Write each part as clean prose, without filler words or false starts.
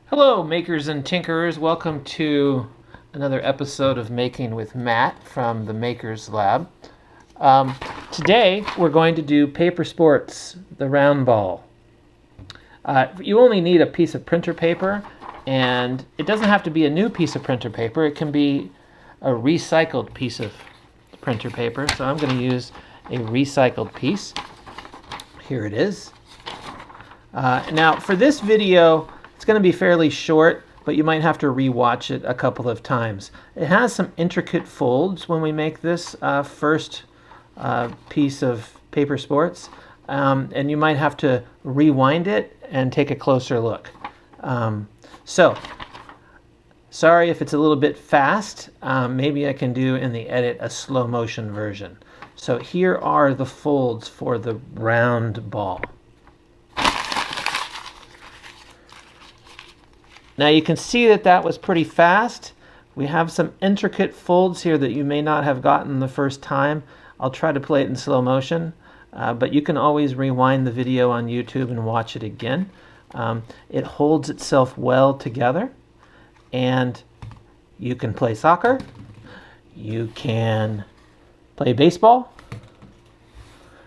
Hello, makers and tinkerers. Welcome to another episode of Making with Matt from the Makers Lab. Today, we're going to do paper sports, the round ball. You only need a piece of printer paper, and it doesn't have to be a new piece of printer paper. It can be a recycled piece of printer paper. So I'm going to use a recycled piece. Here it is. Now, for this video, it's going to be fairly short, but you might have to rewatch it a couple of times. It has some intricate folds when we make this first piece of paper sports, and you might have to rewind it and take a closer look. So, sorry if it's a little bit fast. Maybe I can do in the edit a slow motion version. So here are the folds for the round ball. Now you can see that was pretty fast. We have some intricate folds here that you may not have gotten the first time. I'll try to play it in slow motion, but you can always rewind the video on YouTube and watch it again. It holds itself well together, and you can play soccer, you can play baseball,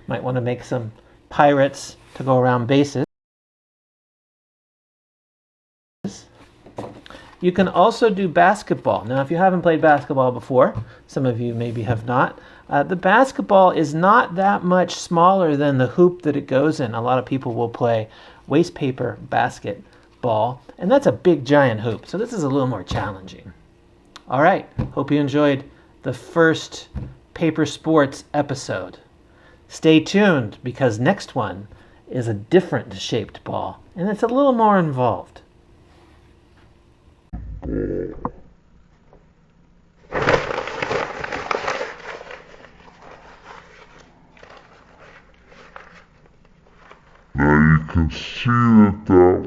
might want to make some pirates to go around bases. You can also do basketball. Now, if you haven't played basketball before, some of you maybe have not, the basketball is not that much smaller than the hoop that it goes in. A lot of people will play waste paper basketball, and that's a big giant hoop, so this is a little more challenging. All right, hope you enjoyed the first paper sports episode. Stay tuned, because next one is a different shaped ball, and it's a little more involved. Now you can see that